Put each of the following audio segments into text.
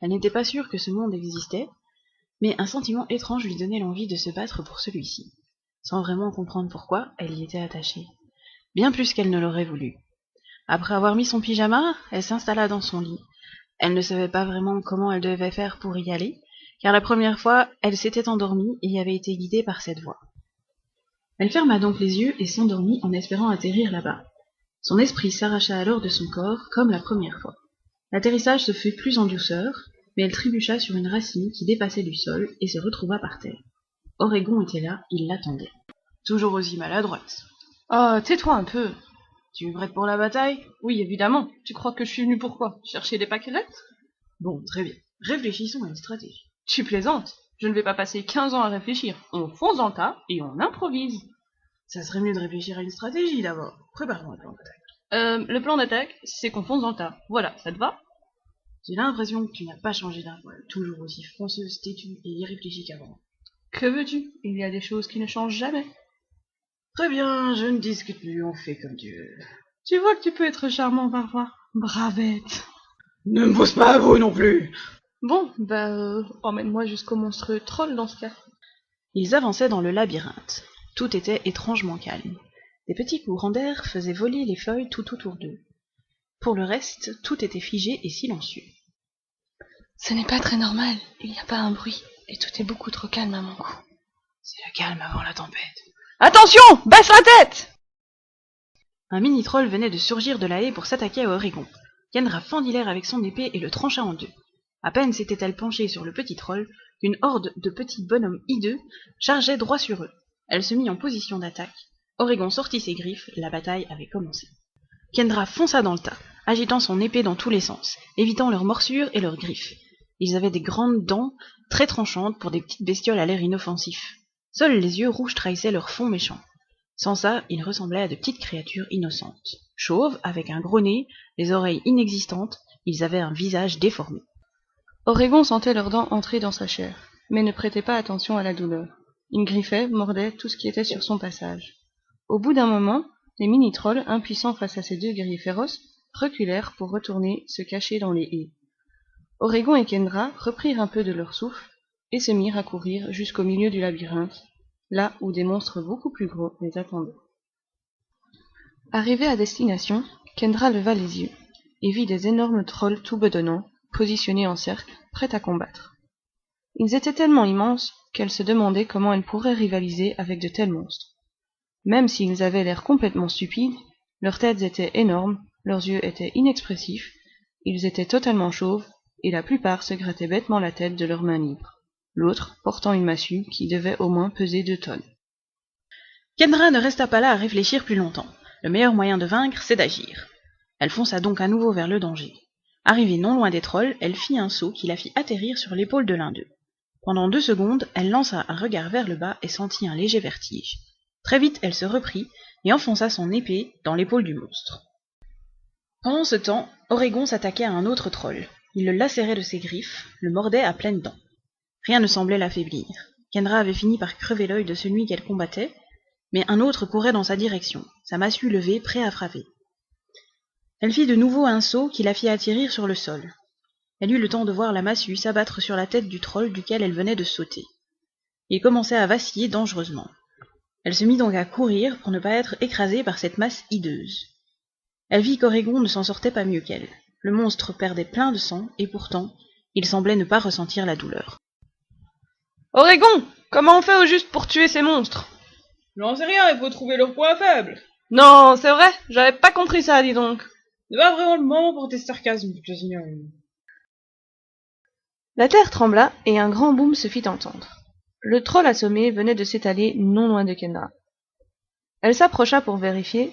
Elle n'était pas sûre que ce monde existait, mais un sentiment étrange lui donnait l'envie de se battre pour celui-ci. Sans vraiment comprendre pourquoi, elle y était attachée. Bien plus qu'elle ne l'aurait voulu. Après avoir mis son pyjama, elle s'installa dans son lit. Elle ne savait pas vraiment comment elle devait faire pour y aller, car la première fois, elle s'était endormie et avait été guidée par cette voix. Elle ferma donc les yeux et s'endormit en espérant atterrir là-bas. Son esprit s'arracha alors de son corps, comme la première fois. L'atterrissage se fit plus en douceur, mais elle trébucha sur une racine qui dépassait du sol et se retrouva par terre. Oregon était là, il l'attendait. Toujours aussi maladroite. Oh, tais-toi un peu. Tu es prête pour la bataille? Oui, évidemment. Tu crois que je suis venue pour quoi? Chercher des pâquerettes? Bon, très bien. Réfléchissons à une stratégie. Tu plaisantes. Je ne vais pas passer 15 ans à réfléchir. On fonce dans le tas et on improvise. Ça serait mieux de réfléchir à une stratégie d'abord. Prépare-moi un plan d'attaque. Le plan d'attaque, c'est qu'on fonce dans le tas. Voilà, ça te va? J'ai l'impression que tu n'as pas changé d'un poil. Toujours aussi fonceuse, têtue et irréfléchie qu'avant. Que veux-tu? Il y a des choses qui ne changent jamais. Très bien, je ne discute plus, on fait comme tu veux. Tu vois que tu peux être charmant parfois. Bravette. Ne me pousse pas à vous non plus. Bon, emmène-moi jusqu'au monstrueux troll dans ce cas. Ils avançaient dans le labyrinthe. Tout était étrangement calme. Des petits courants d'air faisaient voler les feuilles tout autour d'eux. Pour le reste, tout était figé et silencieux. Ce n'est pas très normal, il n'y a pas un bruit, et tout est beaucoup trop calme à mon goût. C'est le calme avant la tempête. Attention! Baisse la tête! Un mini-troll venait de surgir de la haie pour s'attaquer à Oregon. Kendra fendit l'air avec son épée et le trancha en deux. À peine s'était-elle penchée sur le petit troll qu'une horde de petits bonhommes hideux chargeait droit sur eux. Elle se mit en position d'attaque. Oregon sortit ses griffes, la bataille avait commencé. Kendra fonça dans le tas, agitant son épée dans tous les sens, évitant leurs morsures et leurs griffes. Ils avaient des grandes dents très tranchantes pour des petites bestioles à l'air inoffensif. Seuls les yeux rouges trahissaient leur fond méchant. Sans ça, ils ressemblaient à de petites créatures innocentes. Chauves, avec un gros nez, les oreilles inexistantes, ils avaient un visage déformé. Oregon sentait leurs dents entrer dans sa chair, mais ne prêtait pas attention à la douleur. Il griffait, mordait tout ce qui était sur son passage. Au bout d'un moment, les mini-trolls, impuissants face à ces deux guerriers féroces, reculèrent pour retourner se cacher dans les haies. Oregon et Kendra reprirent un peu de leur souffle et se mirent à courir jusqu'au milieu du labyrinthe, là où des monstres beaucoup plus gros les attendaient. Arrivée à destination, Kendra leva les yeux et vit des énormes trolls tout bedonnants, positionnés en cercle, prêts à combattre. Ils étaient tellement immenses qu'elle se demandait comment elle pourrait rivaliser avec de tels monstres. Même s'ils avaient l'air complètement stupides, leurs têtes étaient énormes, leurs yeux étaient inexpressifs, ils étaient totalement chauves, et la plupart se grattaient bêtement la tête de leurs mains libres, l'autre portant une massue qui devait au moins peser 2 tonnes. Kendra ne resta pas là à réfléchir plus longtemps. Le meilleur moyen de vaincre, c'est d'agir. Elle fonça donc à nouveau vers le danger. Arrivée non loin des trolls, elle fit un saut qui la fit atterrir sur l'épaule de l'un d'eux. Pendant 2 secondes, elle lança un regard vers le bas et sentit un léger vertige. Très vite, elle se reprit et enfonça son épée dans l'épaule du monstre. Pendant ce temps, Oregon s'attaquait à un autre troll. Il le lacérait de ses griffes, le mordait à pleines dents. Rien ne semblait l'affaiblir. Kendra avait fini par crever l'œil de celui qu'elle combattait, mais un autre courait dans sa direction, sa massue levée, prêt à frapper. Elle fit de nouveau un saut qui la fit atterrir sur le sol. Elle eut le temps de voir la massue s'abattre sur la tête du troll duquel elle venait de sauter. Il commençait à vaciller dangereusement. Elle se mit donc à courir pour ne pas être écrasée par cette masse hideuse. Elle vit qu'Oregon ne s'en sortait pas mieux qu'elle. Le monstre perdait plein de sang, et pourtant, il semblait ne pas ressentir la douleur. « Oregon, comment on fait au juste pour tuer ces monstres ?»« J'en sais rien, il faut trouver leur point faible. »« Non, c'est vrai, j'avais pas compris ça, dis donc. » »« C'est pas vraiment le moment pour tes sarcasmes, je signale. » La terre trembla, et un grand boom se fit entendre. Le troll assommé venait de s'étaler non loin de Kendra. Elle s'approcha pour vérifier,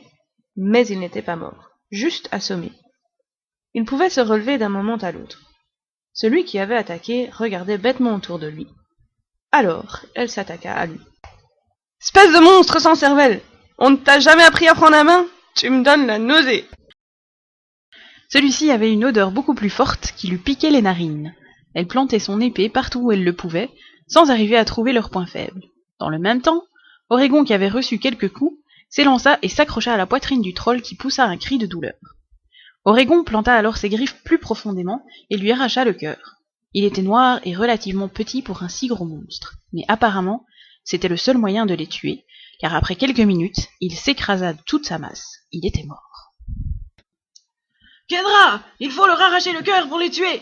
mais il n'était pas mort, juste assommé. Il pouvait se relever d'un moment à l'autre. Celui qui avait attaqué regardait bêtement autour de lui. Alors, elle s'attaqua à lui. « Espèce de monstre sans cervelle! On ne t'a jamais appris à prendre la main? Tu me donnes la nausée !» Celui-ci avait une odeur beaucoup plus forte qui lui piquait les narines. Elle plantait son épée partout où elle le pouvait, sans arriver à trouver leur point faible. Dans le même temps, Oregon, qui avait reçu quelques coups, s'élança et s'accrocha à la poitrine du troll qui poussa un cri de douleur. Oregon planta alors ses griffes plus profondément et lui arracha le cœur. Il était noir et relativement petit pour un si gros monstre, mais apparemment, c'était le seul moyen de les tuer, car après quelques minutes, il s'écrasa de toute sa masse. Il était mort. Kendra, il faut leur arracher le cœur pour les tuer.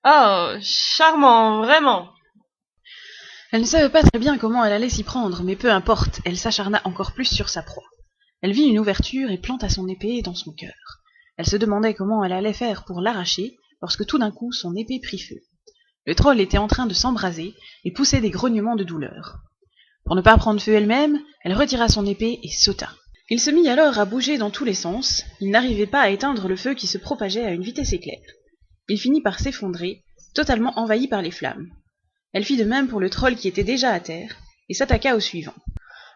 Oh, charmant, vraiment. Elle ne savait pas très bien comment elle allait s'y prendre, mais peu importe, elle s'acharna encore plus sur sa proie. Elle vit une ouverture et planta son épée dans son cœur. Elle se demandait comment elle allait faire pour l'arracher, lorsque tout d'un coup son épée prit feu. Le troll était en train de s'embraser et poussait des grognements de douleur. Pour ne pas prendre feu elle-même, elle retira son épée et sauta. Il se mit alors à bouger dans tous les sens, il n'arrivait pas à éteindre le feu qui se propageait à une vitesse éclair. Il finit par s'effondrer, totalement envahi par les flammes. Elle fit de même pour le troll qui était déjà à terre, et s'attaqua au suivant.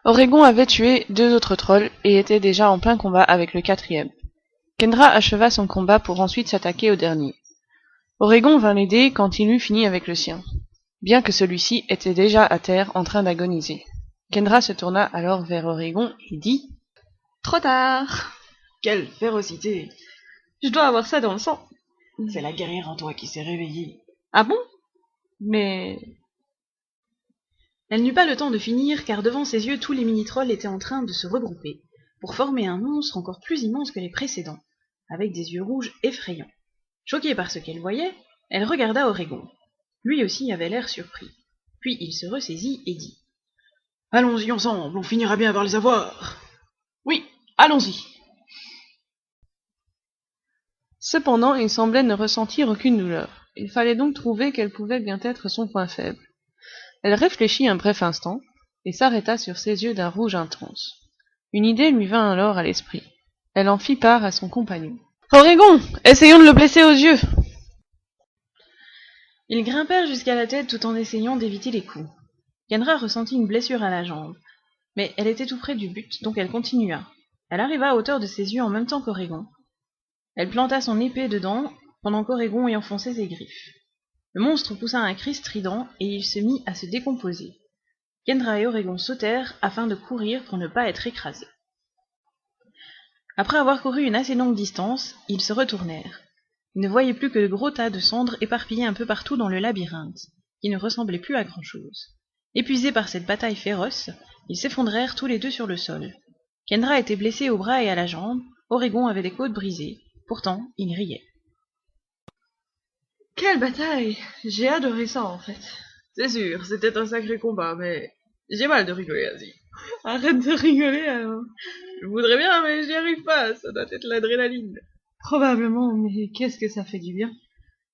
Oregon avait tué 2 autres trolls et était déjà en plein combat avec le 4e. Kendra acheva son combat pour ensuite s'attaquer au dernier. Oregon vint l'aider quand il eut fini avec le sien, bien que celui-ci était déjà à terre en train d'agoniser. Kendra se tourna alors vers Oregon et dit « Trop tard. Quelle férocité. Je dois avoir ça dans le sang. C'est la guerrière en toi qui s'est réveillée. Ah bon? Mais... » Elle n'eut pas le temps de finir, car devant ses yeux tous les mini-trolls étaient en train de se regrouper, pour former un monstre encore plus immense que les précédents, avec des yeux rouges effrayants. Choquée par ce qu'elle voyait, elle regarda Oregon. Lui aussi avait l'air surpris. Puis il se ressaisit et dit « Allons-y ensemble, on finira bien par les avoir. » Oui, allons-y. Cependant, il semblait ne ressentir aucune douleur. Il fallait donc trouver quel pouvait bien être son point faible. Elle réfléchit un bref instant, et s'arrêta sur ses yeux d'un rouge intense. Une idée lui vint alors à l'esprit. Elle en fit part à son compagnon. « Oregon, essayons de le blesser aux yeux !» Ils grimpèrent jusqu'à la tête tout en essayant d'éviter les coups. Kendra ressentit une blessure à la jambe, mais elle était tout près du but, donc elle continua. Elle arriva à hauteur de ses yeux en même temps qu'Oregon. Elle planta son épée dedans, pendant qu'Oregon y enfonçait ses griffes. Le monstre poussa un cri strident, et il se mit à se décomposer. Kendra et Oregon sautèrent afin de courir pour ne pas être écrasés. Après avoir couru une assez longue distance, ils se retournèrent. Ils ne voyaient plus que de gros tas de cendres éparpillés un peu partout dans le labyrinthe, qui ne ressemblait plus à grand-chose. Épuisés par cette bataille féroce, ils s'effondrèrent tous les deux sur le sol. Kendra était blessée au bras et à la jambe, Oregon avait des côtes brisées. Pourtant, il riait. Quelle bataille! J'ai adoré ça, en fait. C'est sûr, c'était un sacré combat, mais j'ai mal de rigoler ainsi. Arrête de rigoler, alors. Je voudrais bien, mais j'y arrive pas, ça doit être l'adrénaline. Probablement, mais qu'est-ce que ça fait du bien?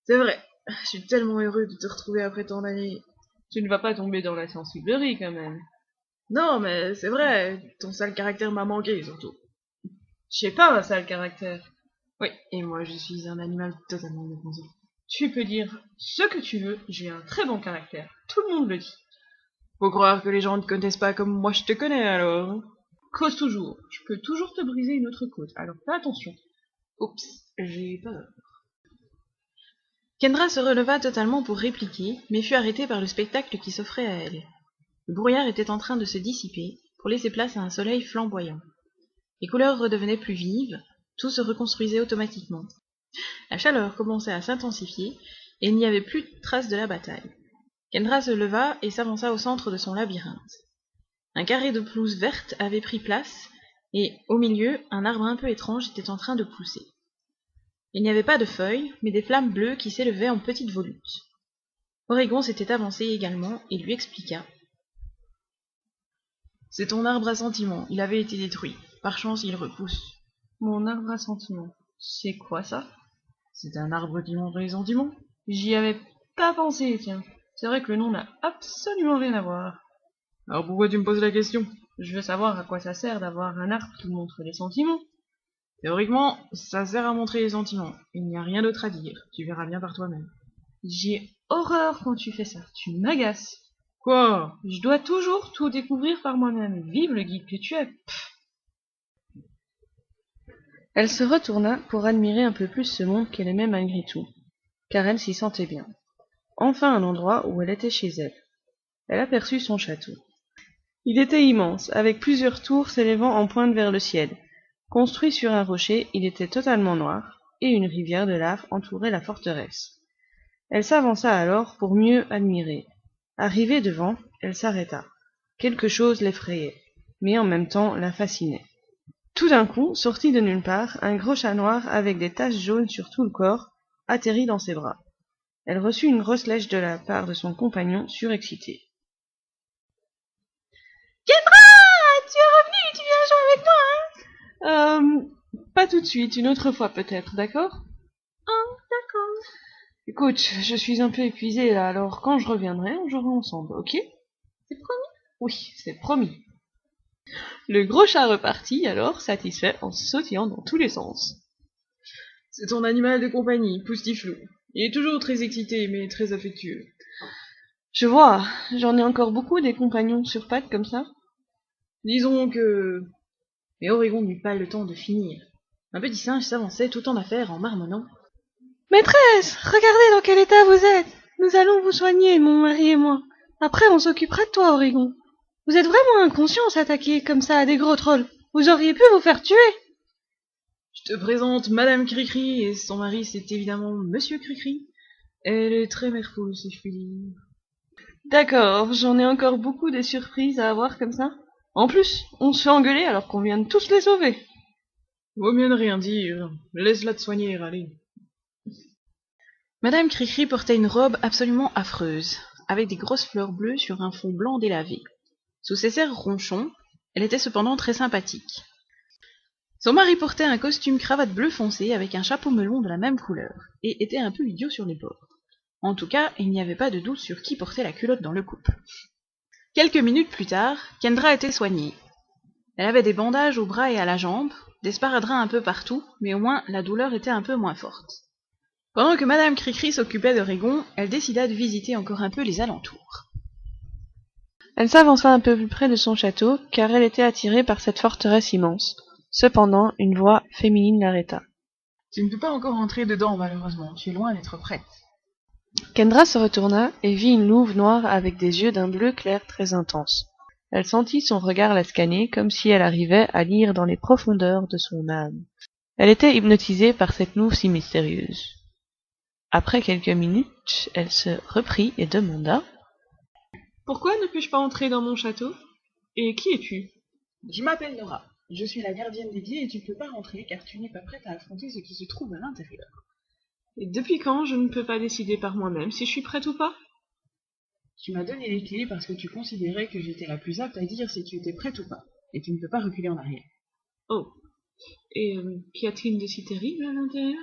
C'est vrai, je suis tellement heureux de te retrouver après tant d'années. Tu ne vas pas tomber dans la sensiblerie, quand même. Non, mais c'est vrai, ton sale caractère m'a manqué, surtout. J'ai pas un sale caractère. Oui, et moi je suis un animal totalement inoffensif. Tu peux dire ce que tu veux, j'ai un très bon caractère. Tout le monde le dit. Faut croire que les gens ne te connaissent pas comme moi je te connais, alors. Cause toujours. Je peux toujours te briser une autre côte, alors fais attention. Oups, j'ai peur. Kendra se releva totalement pour répliquer, mais fut arrêtée par le spectacle qui s'offrait à elle. Le brouillard était en train de se dissiper, pour laisser place à un soleil flamboyant. Les couleurs redevenaient plus vives, tout se reconstruisait automatiquement. La chaleur commençait à s'intensifier, et il n'y avait plus de traces de la bataille. Kendra se leva et s'avança au centre de son labyrinthe. Un carré de pelouse verte avait pris place, et, au milieu, un arbre un peu étrange était en train de pousser. Il n'y avait pas de feuilles, mais des flammes bleues qui s'élevaient en petites volutes. Oregon s'était avancé également et lui expliqua. « C'est ton arbre à sentiments, il avait été détruit. Par chance, il repousse. » Mon arbre à sentiments. C'est quoi ça? C'est un arbre qui montre les sentiments. J'y avais pas pensé, tiens. C'est vrai que le nom n'a absolument rien à voir. Alors pourquoi tu me poses la question? Je veux savoir à quoi ça sert d'avoir un arbre qui montre les sentiments. Théoriquement, ça sert à montrer les sentiments. Il n'y a rien d'autre à dire. Tu verras bien par toi-même. J'ai horreur quand tu fais ça. Tu m'agaces. Quoi? Je dois toujours tout découvrir par moi-même. Vive le guide que tu es. Pff. Elle se retourna pour admirer un peu plus ce monde qu'elle aimait malgré tout, car elle s'y sentait bien. Enfin un endroit où elle était chez elle. Elle aperçut son château. Il était immense, avec plusieurs tours s'élevant en pointe vers le ciel. Construit sur un rocher, il était totalement noir, et une rivière de lave entourait la forteresse. Elle s'avança alors pour mieux admirer. Arrivée devant, elle s'arrêta. Quelque chose l'effrayait, mais en même temps la fascinait. Tout d'un coup, sortit de nulle part, un gros chat noir avec des taches jaunes sur tout le corps, atterrit dans ses bras. Elle reçut une grosse lèche de la part de son compagnon, surexcité. « Kendra, tu es revenu, tu viens jouer avec moi, hein ?»« Pas tout de suite, une autre fois peut-être, d'accord ?»« Oh, d'accord. » »« Écoute, je suis un peu épuisée là, alors quand je reviendrai, on jouera ensemble, ok ?»« C'est promis ?»« Oui, c'est promis. » Le gros chat repartit alors, satisfait, en sautillant dans tous les sens. « C'est ton animal de compagnie, Poustiflou. Il est toujours très excité, mais très affectueux. » »« Je vois, j'en ai encore beaucoup des compagnons sur pattes comme ça. » »« Disons que... » Mais Oregon n'eut pas le temps de finir. Un petit singe s'avançait tout en affaires en marmonnant. « Maîtresse, regardez dans quel état vous êtes. Nous allons vous soigner, mon mari et moi. Après, on s'occupera de toi, Oregon. Vous êtes vraiment inconscient à s'attaquer comme ça à des gros trolls. Vous auriez pu vous faire tuer. » »« Je te présente Madame Cricri, et son mari c'est évidemment Monsieur Cricri. Elle est très mère-poule, si je puis dire. » »« D'accord, j'en ai encore beaucoup des surprises à avoir comme ça. En plus, on se fait engueuler alors qu'on vient de tous les sauver. » »« Vaut mieux ne rien dire. Laisse-la te soigner, allez. » Madame Cricri portait une robe absolument affreuse, avec des grosses fleurs bleues sur un fond blanc délavé. Sous ses airs ronchons, elle était cependant très sympathique. Son mari portait un costume cravate bleu foncé avec un chapeau melon de la même couleur, et était un peu idiot sur les bords. En tout cas, il n'y avait pas de doute sur qui portait la culotte dans le couple. Quelques minutes plus tard, Kendra était soignée. Elle avait des bandages au bras et à la jambe, des sparadraps un peu partout, mais au moins la douleur était un peu moins forte. Pendant que Madame Cricri s'occupait d'Oregon, elle décida de visiter encore un peu les alentours. Elle s'avança un peu plus près de son château, car elle était attirée par cette forteresse immense. Cependant, une voix féminine l'arrêta. « Tu ne peux pas encore entrer dedans, malheureusement. Tu es loin d'être prête. » Kendra se retourna et vit une louve noire avec des yeux d'un bleu clair très intense. Elle sentit son regard la scanner comme si elle arrivait à lire dans les profondeurs de son âme. Elle était hypnotisée par cette louve si mystérieuse. Après quelques minutes, elle se reprit et demanda: « Pourquoi ne puis-je pas entrer dans mon château? Et qui es-tu? » ?»« Je m'appelle Nora. Je suis la gardienne des biais et tu ne peux pas rentrer car tu n'es pas prête à affronter ce qui se trouve à l'intérieur. » »« Et depuis quand je ne peux pas décider par moi-même si je suis prête ou pas? » ?»« Tu m'as donné les clés parce que tu considérais que j'étais la plus apte à dire si tu étais prête ou pas. Et tu ne peux pas reculer en arrière. » »« Oh. Et qu'y a-t-il de si terrible à l'intérieur? » ?»«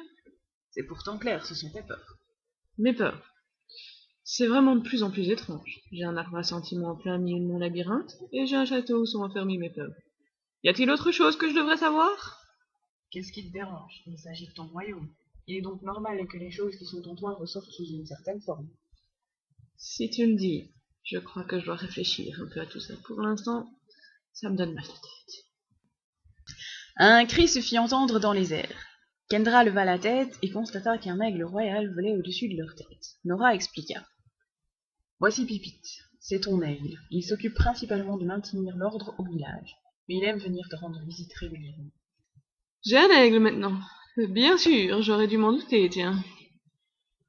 C'est pourtant clair, ce sont tes peurs. » »« Mes peurs. C'est vraiment de plus en plus étrange. J'ai un arbre à sentiments en plein milieu de mon labyrinthe, et j'ai un château où sont enfermés mes peurs. Y a-t-il autre chose que je devrais savoir? » »« Qu'est-ce qui te dérange? Il s'agit de ton royaume. Il est donc normal que les choses qui sont en toi ressortent sous une certaine forme. » »« Si tu le dis, je crois que je dois réfléchir un peu à tout ça. Pour l'instant, ça me donne mal de tête. » Un cri se fit entendre dans les airs. Kendra leva la tête et constata qu'un aigle royal volait au-dessus de leur tête. Nora expliqua. « Voici Pipit. C'est ton aigle. Il s'occupe principalement de maintenir l'ordre au village. Mais il aime venir te rendre visite régulièrement. »« J'ai un aigle maintenant. Bien sûr, j'aurais dû m'en douter, tiens. »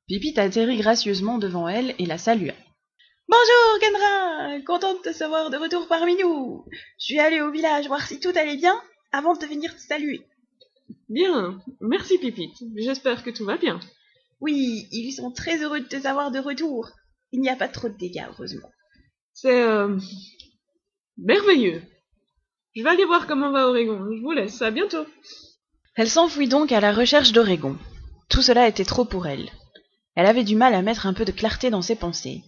Pipit atterrit gracieusement devant elle et la salua. « Bonjour, Kendra! Contente de te savoir de retour parmi nous. Je suis allée au village voir si tout allait bien avant de venir te saluer. » »« Bien, merci Pipit. J'espère que tout va bien. » »« Oui, ils sont très heureux de te savoir de retour. Il n'y a pas trop de dégâts, heureusement. » »« C'est merveilleux. Je vais aller voir comment va Oregon. Je vous laisse, à bientôt. » Elle s'enfuit donc à la recherche d'Oregon. Tout cela était trop pour elle. Elle avait du mal à mettre un peu de clarté dans ses pensées.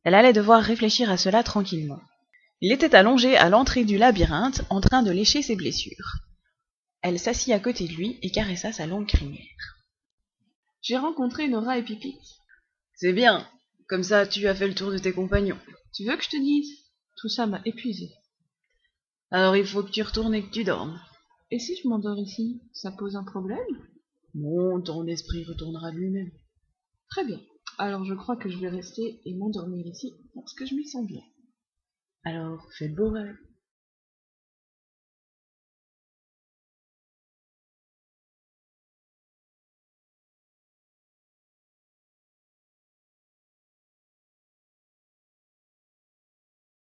Elle allait devoir réfléchir à cela tranquillement. Il était allongé à l'entrée du labyrinthe, en train de lécher ses blessures. Elle s'assit à côté de lui et caressa sa longue crinière. « J'ai rencontré Nora et Pipit. »« C'est bien. Comme ça, tu as fait le tour de tes compagnons. »« Tu veux que je te dise? Tout ça m'a épuisé. »« Alors il faut que tu retournes et que tu dormes. »« Et si je m'endors ici, ça pose un problème? » ?»« Non, ton esprit retournera de lui-même. »« Très bien. Alors je crois que je vais rester et m'endormir ici parce que je m'y sens bien. » Alors, fais de beaux rêves.